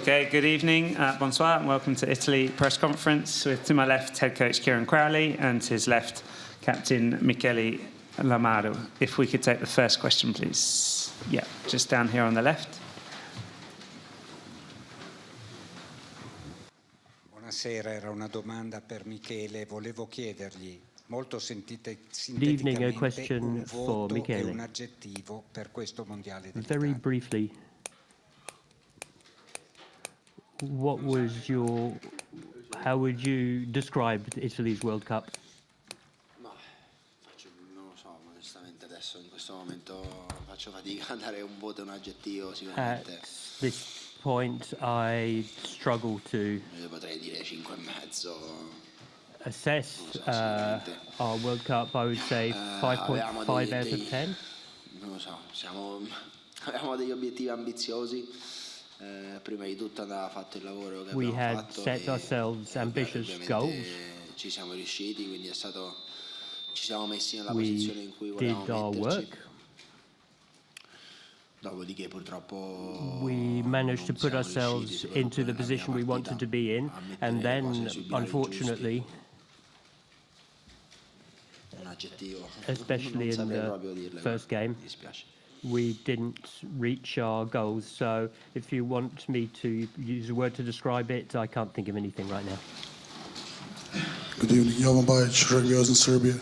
Okay, good evening, bonsoir, and welcome to Italy press conference with, to my left, head coach Kieran Crowley, and to his left, captain Michele Lamaro. If we could take the first question, please. Yeah, just down here on the left. Buonasera, era una domanda per Michele, volevo chiedergli molto Good evening, a question un for voto e Michele. un aggettivo per questo mondiale Very dell'Italia. briefly, how would you describe Italy's World Cup? Non lo so, onestamente adesso in questo momento faccio fatica a dare un voto e un aggettivo sicuramente. At this point, I struggle to Io potrei dire 5,5. assess our World Cup. I would say 5.5 out of 10. Non lo so, avevamo degli obiettivi ambiziosi. Prima di tutto andava fatto il lavoro che We abbiamo had fatto set ourselves ambitious goals. ci siamo riusciti, quindi ci siamo messi nella We posizione in cui did volevamo our metterci. work. Dopodiché purtroppo We managed to put ourselves into the position we wanted to be in, and then, unfortunately, un aggettivo, especially non in saprei the proprio dirle, first game, mi dispiace. we didn't reach our goals. So if you want me to use a word to describe it, I can't think of anything right now. Good evening, Jovan Bajic, Rugby World Cup in Serbia.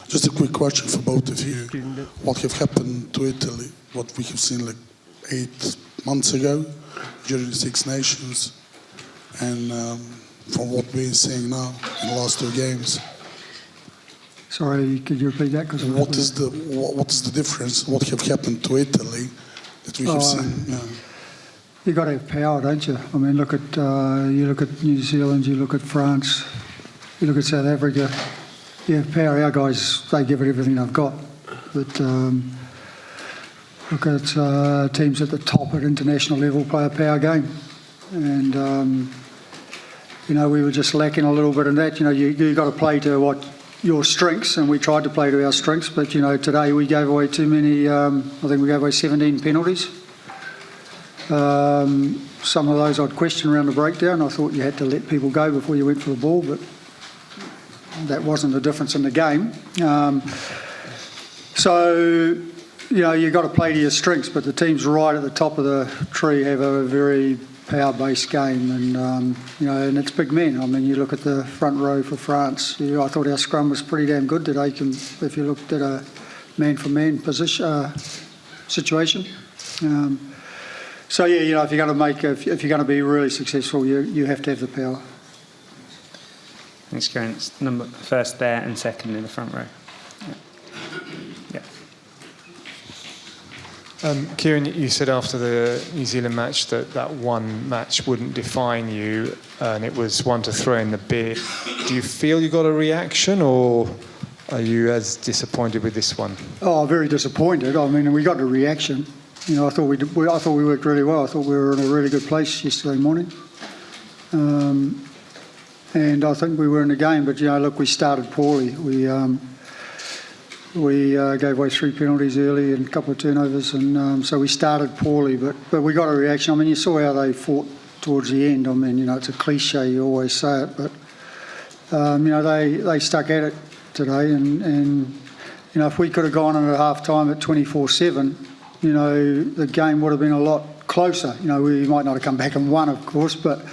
Just a quick question for both of you. What have happened to Italy, what we have seen like 8 months ago during the Six Nations, and from what we're seeing now in the last 2 games? Sorry, could you repeat that? What is the difference? What have happened to Italy that we have seen? Yeah. You got to have power, don't you? I mean, look at you look at New Zealand, you look at France, you look at South Africa. You have power. Our guys, they give it everything they've got. But look at teams at the top at international level play a power game, and you know, we were just lacking a little bit in that. You know, you got to play to what your strengths, and we tried to play to our strengths, but you know, today we gave away too many. I think we gave away 17 penalties. Some of those I'd question around the breakdown. I thought you had to let people go before you went for the ball, but that wasn't the difference in the game. So, you know, you've got to play to your strengths, but the teams right at the top of the tree have a very power-based game, and you know, and it's big men. I mean, you look at the front row for France. I thought our scrum was pretty damn good today. If you looked at a man-for-man position situation. So yeah, you know, if you're going to be really successful, you have to have the power. Thanks, Kieran. It's first there and second in the front row. Yeah. Kieran, you said after the New Zealand match that one match wouldn't define you, and it was one to throw in the bin. Do you feel you got a reaction, or are you as disappointed with this one? Oh, very disappointed. I mean, we got a reaction. You know, I thought we worked really well. I thought we were in a really good place yesterday morning, and I think we were in the game. But you know, look, we started poorly. We gave away 3 penalties early and a couple of turnovers, and so we started poorly, but we got a reaction. I mean, you saw how they fought towards the end. I mean, you know, it's a cliche, you always say it, but you know, they stuck at it today, and you know, if we could have gone in at half time at 24-7, you know, the game would have been a lot closer. You know, we might not have come back and won, of course, but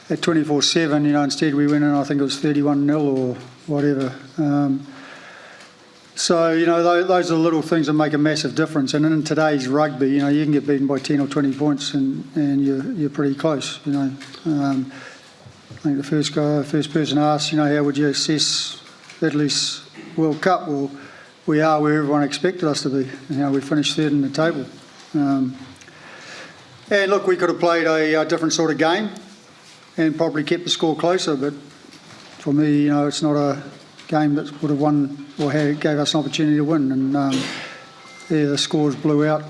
at 24-7, you know, instead we went in, I think it was 31-0 or whatever. So, you know, those are little things that make a massive difference. And in today's rugby, you know, you can get beaten by 10 or 20 points and you're pretty close, you know. I think the first person asked, you know, how would you assess Italy's World Cup? Well, we are where everyone expected us to be. You know, we finished third in the table. And look, we could have played a different sort of game and probably kept the score closer, but for me, you know, it's not a game that would have won or gave us an opportunity to win, and yeah, the scores blew out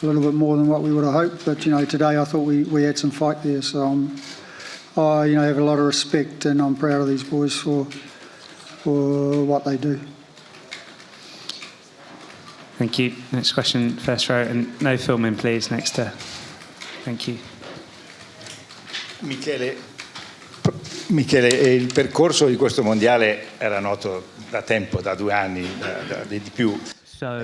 a little bit more than what we would have hoped. But you know, today I thought we had some fight there, so I you know, have a lot of respect, and I'm proud of these boys for what they do. Thank you. Next question, first row, and no filming, please. Next to. Thank you. Michele, il percorso di questo mondiale era noto da tempo, da 2 anni, di più. So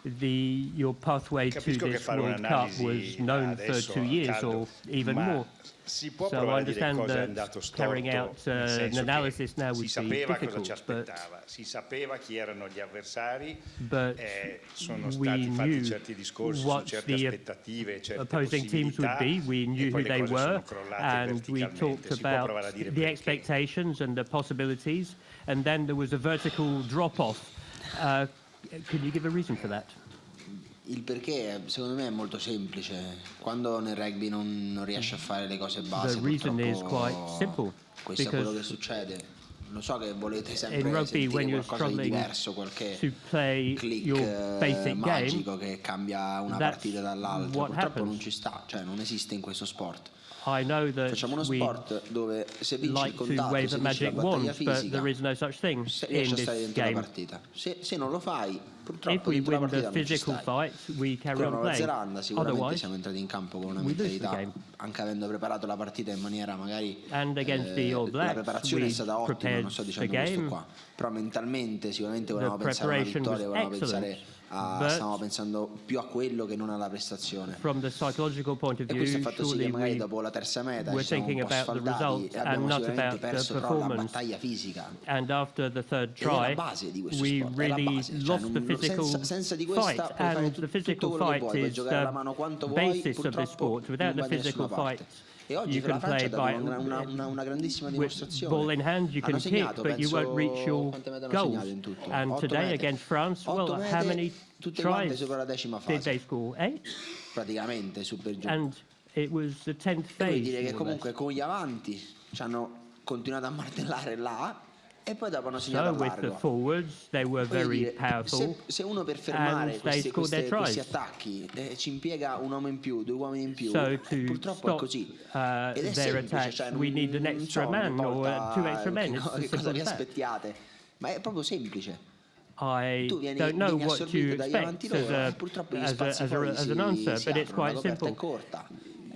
your pathway to Capisco che this fare World Cup un'analisi was known for adesso 2 a years caldo, or even ma more. si può So I provare a dire understand cosa è that andato storto, carrying out nel an senso analysis che now si would be sapeva cosa ci difficult, aspettava, si sapeva chi erano gli avversari, but sono we stati fatti knew certi discorsi su what certe the aspettative, certe opposing teams would possibilità, be. We e knew poi who le they cose were, sono crollate and we verticalmente. talked Si può provare a about dire the perché. expectations and the possibilities, and then there was a vertical drop-off. Could you give a reason for that? Il perché secondo me è molto semplice. Quando nel rugby non riesci a fare le cose base, The reason is quite purtroppo simple. questo è quello che Because succede. Lo so che volete in sempre rugby, sentire when you're qualcosa di struggling diverso, qualche to play click your basic game, magico che cambia una that's partita dall'altra. what Purtroppo happens. non ci sta, cioè non esiste in questo sport. I know that Facciamo uno we sport dove se vinci il like to contatto, wave se a vinci la magic battaglia wand, but fisica, there is no such thing riesci in a stare this dentro la game. partita. Se non lo fai, If purtroppo we dentro la win the partita non ci physical stai. fight, we carry Con on Nuova playing. Zelanda sicuramente Otherwise, siamo entrati in campo con una we lose the mentalità, game. anche avendo preparato la partita in maniera magari And against the All la Blacks, preparazione è we stata ottima, prepared non sto the dicendo questo game. qua, però mentalmente sicuramente volevamo The pensare a una preparation vittoria, was volevamo pensare excellent, but stavamo pensando più a quello che non alla prestazione. from the psychological point of E questo ha view, fatto sì che surely magari we dopo la terza meta were ci siamo un thinking po' about the sfaldati results e and abbiamo not sicuramente about the perso però la performance. battaglia fisica. And after the third Ed è la try, base di questo we sport, è la really base, cioè lost the physical senza di questa fight. puoi fare And the tutto physical quello che fight vuoi, puoi is giocare la the mano quanto vuoi, basis of this purtroppo sport. Without non the vai da nessuna physical parte. fight, E oggi you con la can Francia play ha by dato una grandissima with dimostrazione. ball in hand. You Hanno can kick, segnato, but you won't reach your quante mete hanno goals. segnato in tutto? And 8 today mete. against France, 8 well, mete, how many tutte quante tries sopra la decima did they fase, score? 8? praticamente su per giù. And it was the 10th E vuol phase. dire che more or comunque less. con gli avanti ci hanno continuato a martellare là e poi dopo hanno segnato So a with the largo. forwards, they were Voglio very dire, powerful. se uno per fermare and they scored their tries. questi attacchi ci impiega un uomo in più, 2 uomini in più, So to purtroppo è stop così. Ed è their semplice, attacks, cioè, we need an non extra so, man ogni or volta 2 extra men. It's as che cosa simple vi as that. aspettiate, ma è proprio semplice. I Tu vieni don't know what assorbito you dagli expect avanti loro e as purtroppo gli as spazi fuori as an answer, si but it's aprono, la quite coperta è simple. corta.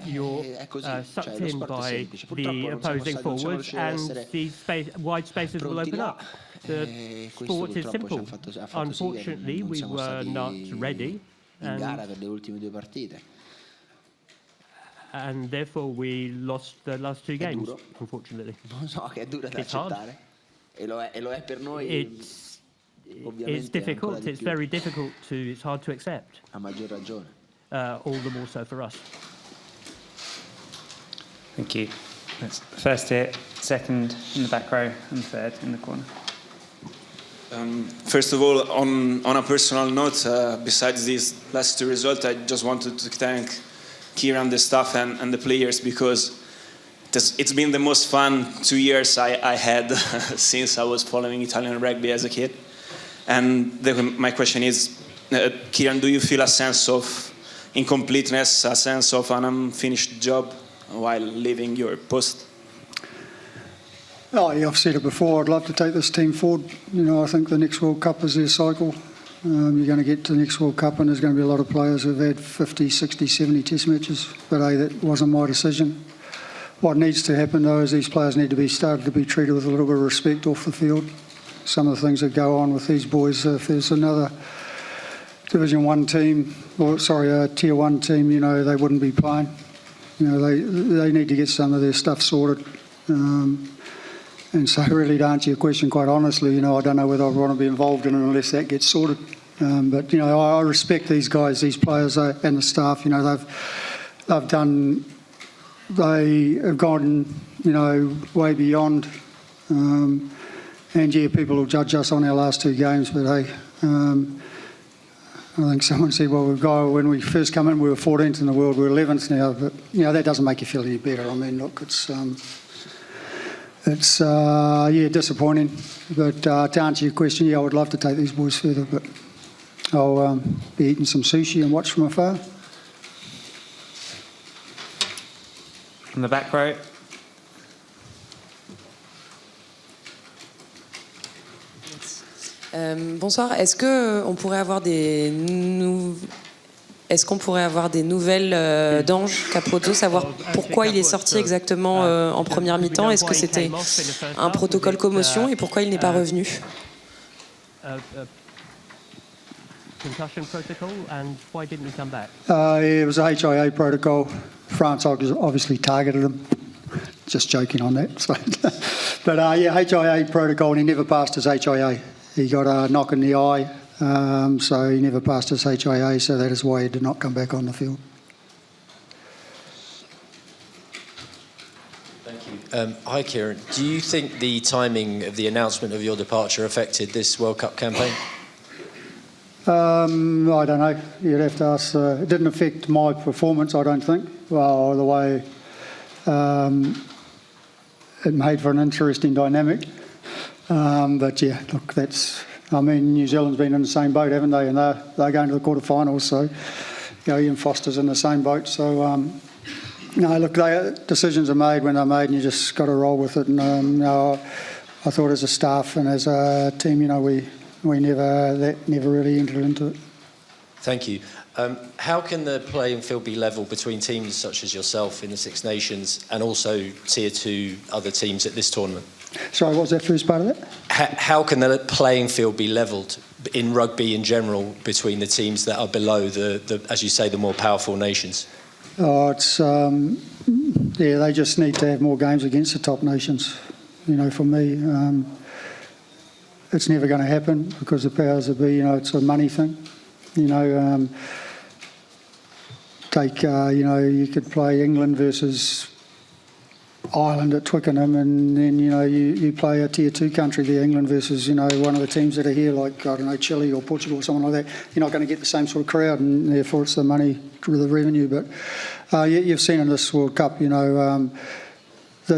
You're È così, sucked cioè, lo in sport è by semplice. Purtroppo the non siamo opposing stati- non siamo forwards, riusciti ad and essere the wide spaces will pronti open là. up. The Questo sport is purtroppo ci simple. ha fatto sì che Unfortunately, non we siamo were stati not ready, in gara and, per le ultime 2 partite. and therefore we lost the last 2 È games, duro. unfortunately. Lo so che è dura da It's hard. accettare e lo è per noi It's ovviamente difficult. ancora di It's più, very difficult to. It's hard to accept. a maggior ragione. All the more so for us. Thank you. That's first here, second in the back row, and third in the corner. First of all, on a personal note, besides these last 2 results, I just wanted to thank Kieran, the staff, and the players, because it's been the most fun 2 years I had since I was following Italian rugby as a kid. And my question is, Kieran, do you feel a sense of incompleteness, a sense of an unfinished job while leaving your post? Oh, yeah, I've said it before. I'd love to take this team forward. You know, I think the next World Cup is their cycle. You're going to get to the next World Cup and there's going to be a lot of players who've had 50, 60, 70 test matches. But that wasn't my decision. What needs to happen, though, is these players need to be started to be treated with a little bit of respect off the field. Some of the things that go on with these boys, if there's another Division 1 team, or sorry, a Tier 1 team, you know, they wouldn't be playing. You know, they need to get some of their stuff sorted. And so really to answer your question quite honestly, you know, I don't know whether I want to be involved in it unless that gets sorted. But, you know, I respect these guys, these players and the staff. You know, they have gone, you know, way beyond. And, yeah, people will judge us on our last 2 games, but, hey, I think someone said, well, when we first come in, we were 14th in the world, we're 11th now. But, you know, that doesn't make you feel any better. I mean, look, it's disappointing. But to answer your question, yeah, I would love to take these boys further, but I'll be eating some sushi and watch from afar. On the back row. Bonsoir. Est-ce que on pourrait avoir est-ce qu'on pourrait avoir des nouvelles d'Ange Capozzo, savoir pourquoi il est sorti exactement en première mi-temps? Est-ce que c'était un protocole commotion et pourquoi il n'est pas revenu? Concussion protocol, and why didn't he come back? It was a HIA protocol. France obviously targeted him. Just joking on that. But yeah, HIA protocol, and he never passed his HIA. He got a knock in the eye, so he never passed his HIA, so that is why he did not come back on the field. Thank you. Hi, Kieran. Do you think the timing of the announcement of your departure affected this World Cup campaign? I don't know. You'd have to ask. It didn't affect my performance, I don't think. Well, the way it made for an interesting dynamic. But yeah, look, I mean, New Zealand's been in the same boat, haven't they? And they're going to the quarterfinals, so Ian Foster's in the same boat. So no, look, decisions are made when they're made, and you just got to roll with it. And I thought as a staff and as a team, we never really entered into it. Thank you. How can the playing field be level between teams such as yourself in the Six Nations and also Tier 2 other teams at this tournament? Sorry, what was that first part of that? How can the playing field be levelled in rugby in general between the teams that are below the as you say, the more powerful nations? Oh, it's yeah, they just need to have more games against the top nations. For me, it's never going to happen because the powers that be, it's a money thing. You could play England versus Ireland at Twickenham, and then you play a Tier 2 country there, England versus one of the teams that are here, like I don't know, Chile or Portugal or something like that. You're not going to get the same sort of crowd, and therefore it's the money, the revenue. But you've seen in this World Cup, the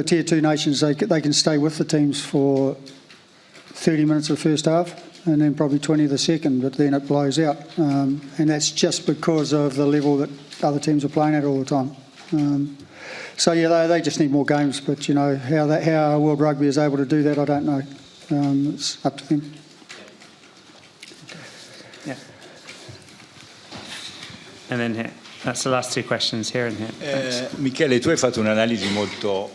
Tier 2 nations they can stay with the teams for 30 minutes of the first half and then probably 20 of the second, but then it blows out. And that's just because of the level that other teams are playing at all the time. So, yeah, they just need more games, but, how World Rugby is able to do that, I don't know. It's up to them. Yeah. And then here. That's the last two questions here and here. Michele, tu hai fatto un'analisi molto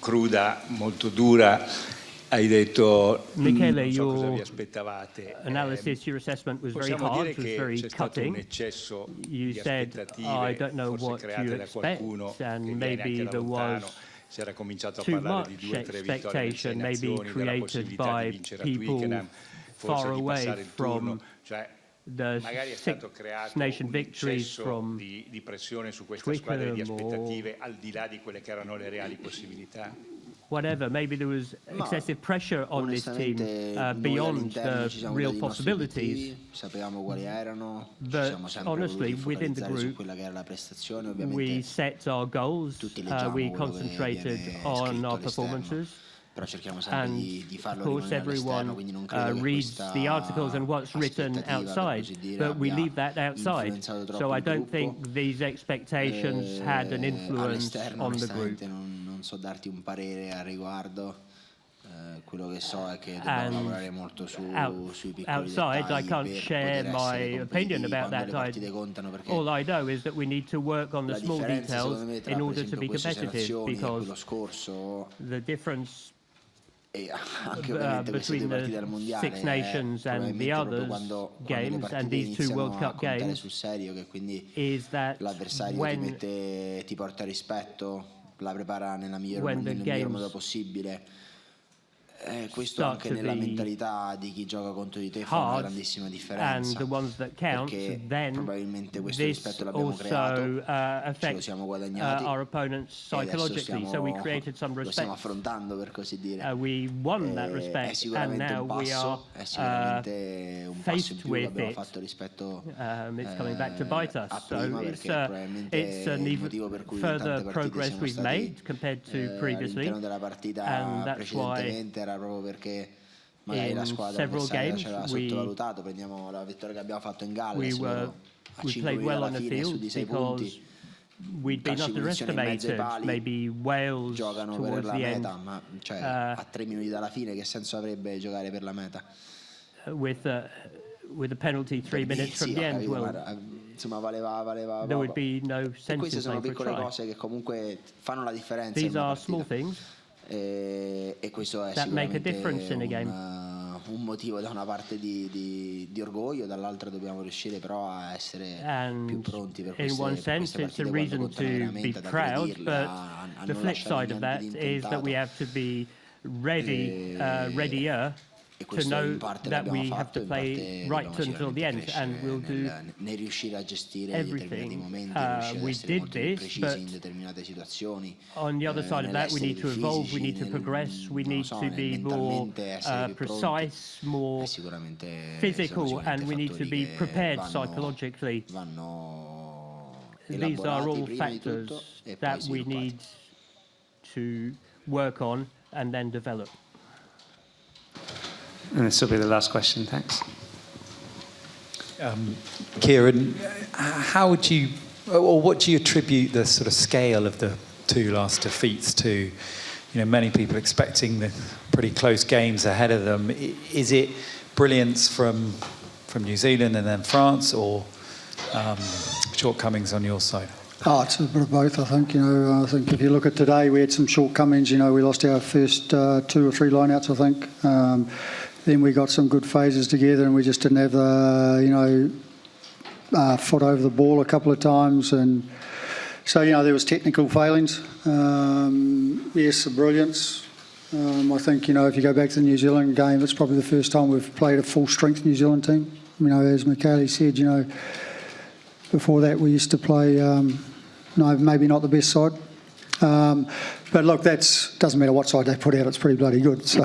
cruda, molto dura. Hai detto Michele, non so cosa vi your aspettavate. analysis, your assessment was very hard, it was very cutting. You said, I don't know what you expect, and maybe there was too much expectation, maybe created by people far away from the Six Nation victories from Twickenham or al di là di quelle che erano le reali possibilità. Whatever, maybe there was excessive pressure on this team beyond the real possibilities. But honestly, within the group, we set our goals, we concentrated on our performances. And of course everyone reads the articles and what's written outside, but we leave that outside. So I don't think these expectations had an influence on the group. Non so darti un parere a riguardo. Quello che so è che dobbiamo lavorare molto sui piccoli outside, I dettagli can't share my opinion about that. All I know is that we need to work on the small details in order to be competitive, because the difference between the Six Nations and the others games and these two World Cup games is that when ti porta rispetto, la prepara nel miglior modo possibile. Questo anche nella mentalità di chi gioca contro di te fa una grandissima differenza, perché probabilmente questo rispetto l'abbiamo creato, ce lo siamo guadagnati e adesso lo stiamo affrontando, per così dire. È sicuramente un passo, è sicuramente un passo in più che abbiamo fatto rispetto a prima, perché probabilmente il motivo per cui in tante partite siamo stati all'interno della partita precedentemente era proprio perché magari la squadra avversaria ci aveva sottovalutato. Prendiamo la vittoria che abbiamo fatto in Galles, a 5 minuti alla fine su di 6 punti, calci punizione in mezzo ai pali, giocano per la meta, ma a 3 minuti dalla fine che senso avrebbe giocare per la meta? with a penalty 3 minutes from the end, well, insomma valeva there would be no e sense queste in sono playing for piccole a try. cose che comunque fanno la differenza These in una are small partita. things E questo è that make a sicuramente difference in a game. un motivo da una parte di orgoglio, dall'altra dobbiamo riuscire però a essere più pronti per queste partite quando contano veramente, ad aggredirle, a The non flip lasciare side of niente that di is that we intentato. have to be readier E to questo know in parte that l'abbiamo we have fatto, to in play parte right dobbiamo until the end, sicuramente and we'll do nel riuscire a gestire determinati everything. momenti, riuscire ad We essere did molto più this, precisi but in determinate situazioni. on the other side of that, we nell'essere need to più evolve, we fisici, need to progress, we non lo need so, to nel be more mentalmente essere più pronti. precise, more Sicuramente sono physical, sicuramente and we need to fattori be che prepared vanno psychologically. These are elaborati all prima di tutto factors e poi that we sviluppati. need to work on and then develop. And this will be the last question, thanks. Kieran, how would you, or what do you attribute the sort of scale of the two last defeats to? You know, many people expecting the pretty close games ahead of them. Is it brilliance from New Zealand and then France, or shortcomings on your side? Oh, it's a bit of both, I think. You know, I think if you look at today, we had some shortcomings. You know, we lost our first 2 or 3 lineouts, I think. Then we got some good phases together, and we just didn't have the, foot over the ball a couple of times, and so there was technical failings. Yes, the brilliance. I think if you go back to the New Zealand game, it's probably the first time we've played a full strength New Zealand team. As Michele said, before that we used to play, maybe not the best side. But look, doesn't matter what side they put out, it's pretty bloody good. So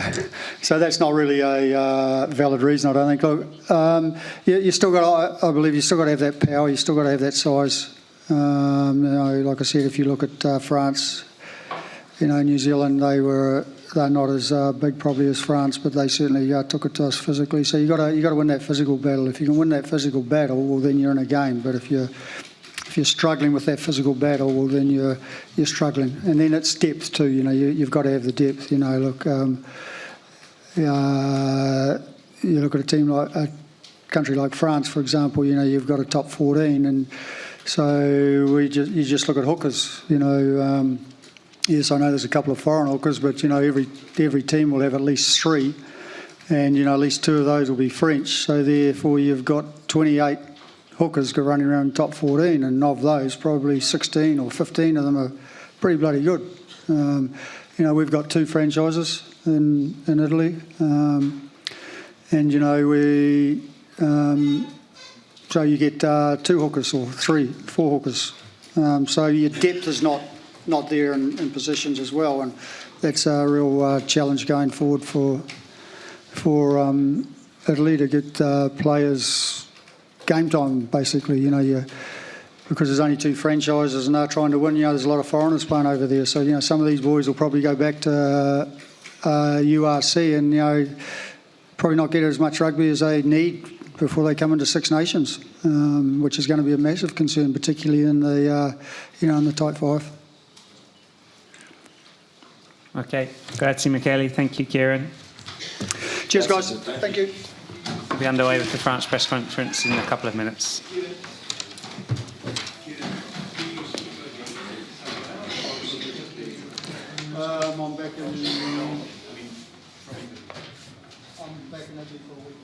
that's not really a valid reason, I don't think. Look, you still got, I believe, you still got to have that power, you still got to have that size. Like I said, if you look at France, New Zealand, they're not as big probably as France, but they certainly took it to us physically. So you got to win that physical battle. If you can win that physical battle, well, then you're in a game. But if you're struggling with that physical battle, well, then you're struggling. And then it's depth too. You've got to have the depth. Look, you look at a team like a country like France, for example. You've got a top 14, and so you just look at hookers. Yes, I know there's a couple of foreign hookers, but every team will have at least 3, and at least 2 of those will be French. So therefore, you've got 28 hookers running around top 14, and of those, probably 16 or 15 of them are pretty bloody good. We've got 2 franchises in Italy, and we so you get 2 hookers or 3, 4 hookers. So your depth is not there in positions as well, and that's a real challenge going forward for Italy to get players game time, basically. Because there's only 2 franchises and they're trying to win. There's a lot of foreigners playing over there, so some of these boys will probably go back to URC and probably not get as much rugby as they need before they come into Six Nations, which is going to be a massive concern, particularly in the in the Type 5. Okay, grazie Michele, thank you Kieran. Cheers guys, thank you. We'll be underway with the France press conference in a couple of minutes. I'm back in Italy for a week.